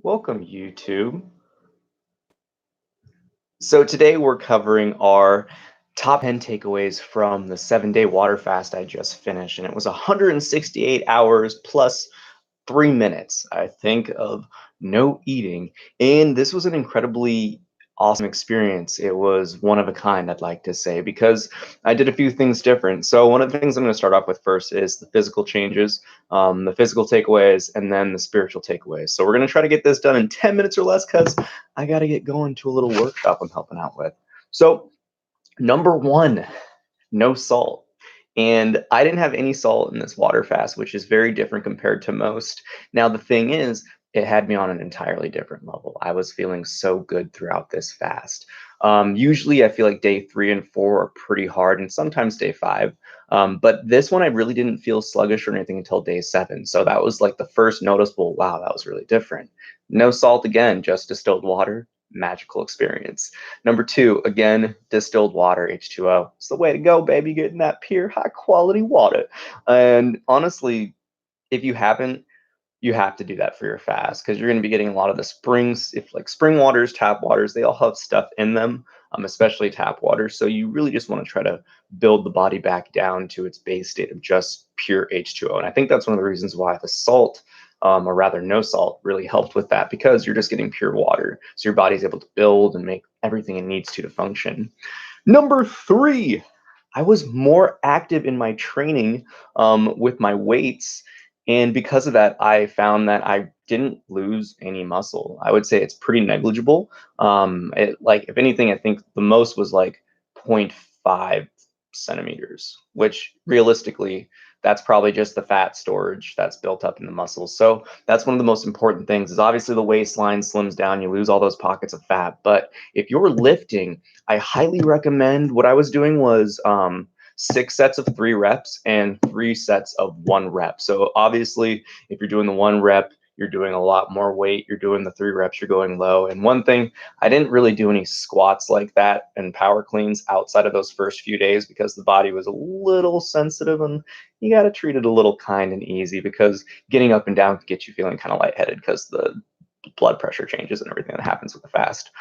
Welcome, YouTube. So today we're covering our top 10 takeaways from the 7-day water fast I just finished, and it was 168 hours plus 3 minutes, I think, of no eating. And this was an incredibly awesome experience. It was one of a kind, I'd like to say, because I did a few things different. So one of the things I'm going to start off with first is the physical changes, the physical takeaways, and then the spiritual takeaways. So we're going to try to get this done in 10 minutes or less because I got to get going to a little workshop I'm helping out with. So number one, no salt. And I didn't have any salt in this water fast, which is very different compared to most. Now, the thing is, it had me on an entirely different level. I was feeling so good throughout this fast. Usually, I feel like day 3 and 4 are pretty hard, and sometimes day 5. But this one, I really didn't feel sluggish or anything until day 7. So that was like the first noticeable, wow, that was really different. No salt again, just distilled water. Magical experience. Number 2, again, distilled water, H2O. It's the way to go, baby, getting that pure, high quality water. And honestly, if you haven't, you have to do that for your fast because you're going to be getting a lot of the springs. If like spring waters, tap waters, they all have stuff in them, especially tap water. So you really just want to try to build the body back down to its base state of just pure H2O. And I think that's one of the reasons why the salt, or rather no salt, really helped with that, because you're just getting pure water. So your body's able to build and make everything it needs to function. Number 3, I was more active in my training with my weights. And because of that, I found that I didn't lose any muscle. I would say it's pretty negligible. If anything, I think the most was like 0.5 centimeters, which realistically, that's probably just the fat storage that's built up in the muscles. So that's one of the most important things is obviously the waistline slims down, you lose all those pockets of fat. But if you're lifting, I highly recommend, what I was doing was 6 sets of 3 reps and 3 sets of 1 rep. So obviously, if you're doing the 1 rep, you're doing a lot more weight. You're doing the 3 reps, you're going low. And one thing, I didn't really do any squats like that and power cleans outside of those first few days because the body was a little sensitive, and you got to treat it a little kind and easy because getting up and down can get you feeling kind of lightheaded because the blood pressure changes and everything that happens with the fast.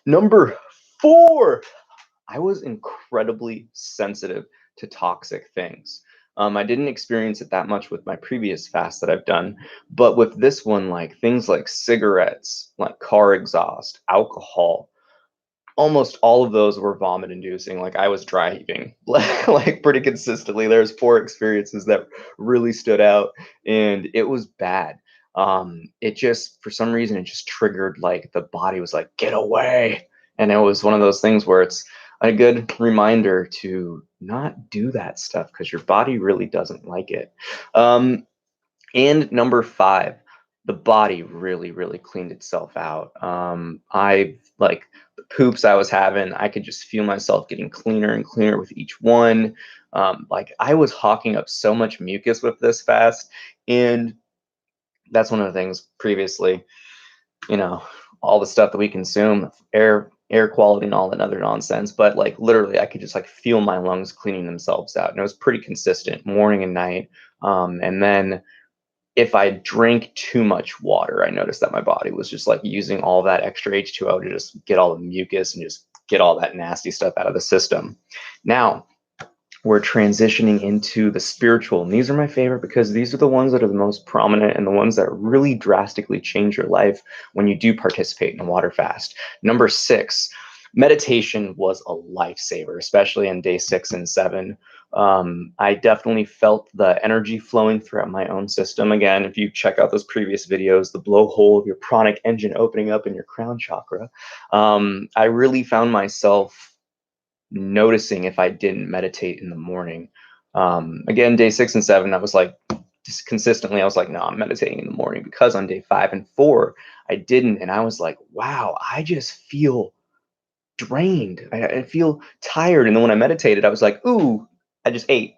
Number 4, I was incredibly sensitive to toxic things. I didn't experience it that much with my previous fast that I've done, but with this one, like things like cigarettes, like car exhaust, alcohol, almost all of those were vomit inducing. Like I was dry heaving like pretty consistently. There's 4 experiences that really stood out, and it was bad. It just, for some reason, it just triggered, like the body was like, get away. And it was one of those things where it's a good reminder to not do that stuff because your body really doesn't like it. And number 5, the body really, really cleaned itself out. I like the poops I was having, I could just feel myself getting cleaner and cleaner with each one. Like I was hawking up so much mucus with this fast. And that's one of the things previously, all the stuff that we consume, air quality and all that other nonsense. But like literally, I could just like feel my lungs cleaning themselves out, and it was pretty consistent morning and night. And then if I drank too much water, I noticed that my body was just like using all that extra H2O to just get all the mucus and just get all that nasty stuff out of the system. Now, we're transitioning into the spiritual. And these are my favorite because these are the ones that are the most prominent and the ones that really drastically change your life when you do participate in a water fast. Number 6, meditation was a lifesaver, especially on day 6 and 7. I definitely felt the energy flowing throughout my own system. Again, if you check out those previous videos, the blowhole of your pranic engine opening up in your crown chakra, I really found myself noticing if I didn't meditate in the morning. Again, day 6 and 7, I was like, just consistently, I was like, no, I'm meditating in the morning, because on day 5 and 4, I didn't. And I was like, wow, I just feel drained. I feel tired. And then when I meditated, I was like, ooh, I just ate,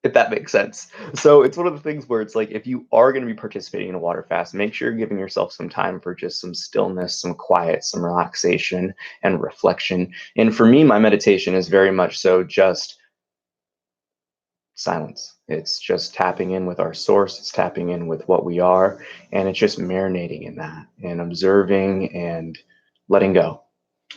if that makes sense. So it's one of the things where it's like, if you are going to be participating in a water fast, make sure you're giving yourself some time for just some stillness, some quiet, some relaxation and reflection. And for me, my meditation is very much so just silence. It's just tapping in with our source. It's tapping in with what we are. And it's just marinating in that and observing and letting go.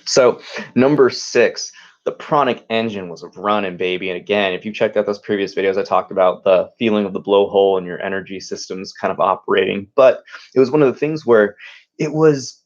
So number 6, the pranic engine was running, baby. And again, if you checked out those previous videos, I talked about the feeling of the blowhole and your energy systems kind of operating. But it was one of the things where it was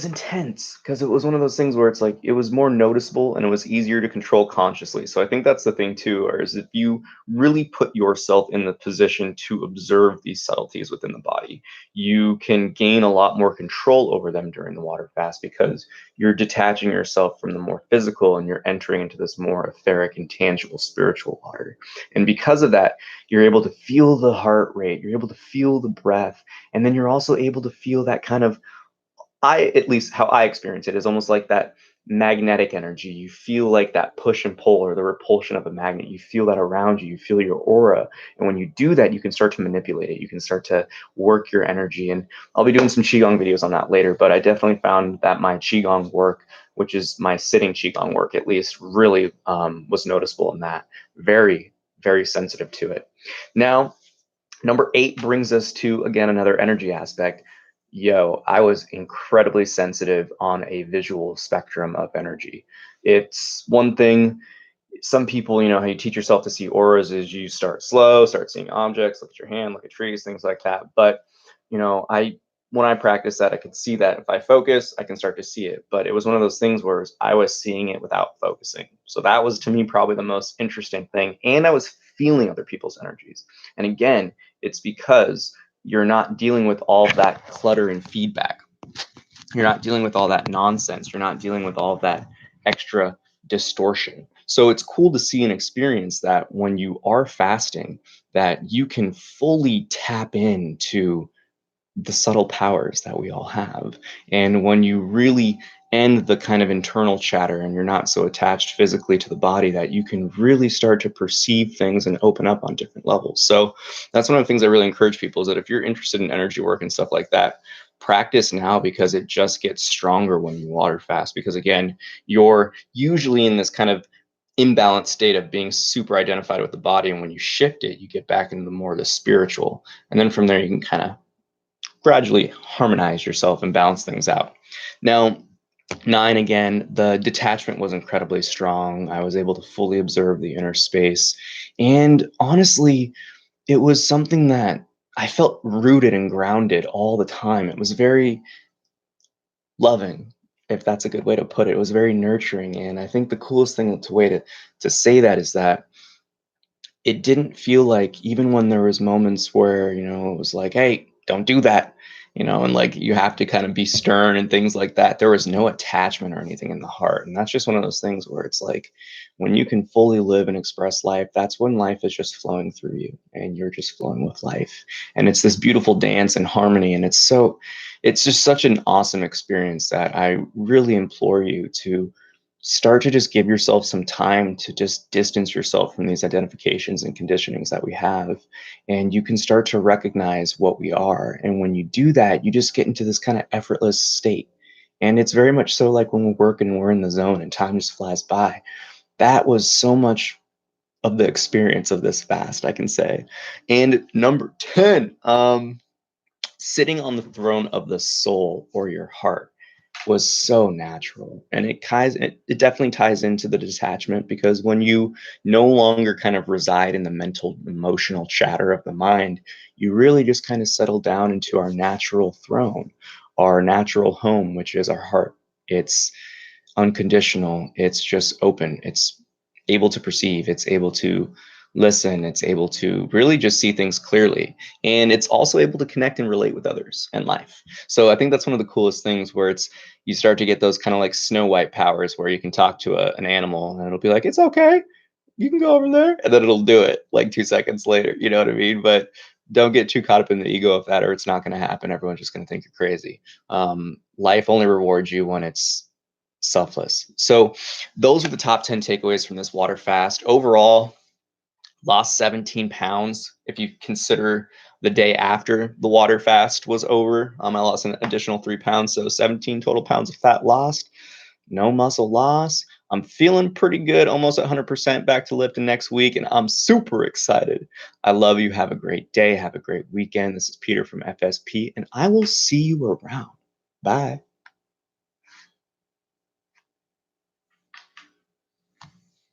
intense because it was one of those things where it's like it was more noticeable and it was easier to control consciously. So I think that's the thing too, or is if you really put yourself in the position to observe these subtleties within the body, you can gain a lot more control over them during the water fast because you're detaching yourself from the more physical and you're entering into this more etheric, intangible, spiritual water. And because of that, you're able to feel the heart rate, you're able to feel the breath, and then you're also able to feel that kind of, at least how I experience it, is almost like that magnetic energy. You feel like that push and pull or the repulsion of a magnet. You feel that around you. You feel your aura. And when you do that, you can start to manipulate it. You can start to work your energy. And I'll be doing some Qigong videos on that later, but I definitely found that my Qigong work, which is my sitting Qigong work at least, really was noticeable in that. Very, very sensitive to it. Now, number 8 brings us to, again, another energy aspect. I was incredibly sensitive on a visual spectrum of energy. It's one thing, some people, how you teach yourself to see auras is you start slow, start seeing objects, look at your hand, look at trees, things like that. But, when I practiced that, I could see that if I focus, I can start to see it. But it was one of those things where I was seeing it without focusing. So that was, to me, probably the most interesting thing. And I was feeling other people's energies. And again, it's because you're not dealing with all of that clutter and feedback. You're not dealing with all that nonsense. You're not dealing with all of that extra distortion. So it's cool to see and experience that when you are fasting, that you can fully tap into the subtle powers that we all have. And when you really end the kind of internal chatter and you're not so attached physically to the body, that you can really start to perceive things and open up on different levels. So that's one of the things I really encourage people, is that if you're interested in energy work and stuff like that, practice now, because it just gets stronger when you water fast. Because again, you're usually in this kind of imbalanced state of being super identified with the body, and when you shift it, you get back into the more the spiritual, and then from there you can kind of gradually harmonize yourself and balance things out. Now, 9, again, the detachment was incredibly strong. I was able to fully observe the inner space. And honestly, it was something that I felt rooted and grounded all the time. It was very loving, if that's a good way to put it. It was very nurturing. And I think the coolest thing to say that is that it didn't feel like, even when there was moments where, it was like, hey, don't do that, and like you have to kind of be stern and things like that, there was no attachment or anything in the heart. And that's just one of those things where it's like, when you can fully live and express life, that's when life is just flowing through you and you're just flowing with life. And it's this beautiful dance and harmony. And it's just such an awesome experience that I really implore you to start to just give yourself some time to just distance yourself from these identifications and conditionings that we have. And you can start to recognize what we are. And when you do that, you just get into this kind of effortless state. And it's very much so like when we're working and we're in the zone and time just flies by. That was so much of the experience of this fast, I can say. And number 10, sitting on the throne of the soul, or your heart, was so natural. And it definitely ties into the detachment, because when you no longer kind of reside in the mental, emotional chatter of the mind, you really just kind of settle down into our natural throne, our natural home, which is our heart. It's unconditional. It's just open. It's able to perceive. It's able to listen. It's able to really just see things clearly. And it's also able to connect and relate with others and life. So I think that's one of the coolest things, where you start to get those kind of like Snow White powers, where you can talk to an animal and it'll be like, it's okay, you can go over there. And then it'll do it like 2 seconds later. You know what I mean? But don't get too caught up in the ego of that, or it's not going to happen. Everyone's just going to think you're crazy. Life only rewards you when it's selfless. So those are the top 10 takeaways from this water fast. Overall, lost 17 pounds. If you consider the day after the water fast was over, I lost an additional 3 pounds. So 17 total pounds of fat lost. No muscle loss. I'm feeling pretty good, almost 100% back to lifting next week, and I'm super excited. I love you. Have a great day. Have a great weekend. This is Peter from FSP, and I will see you around. Bye.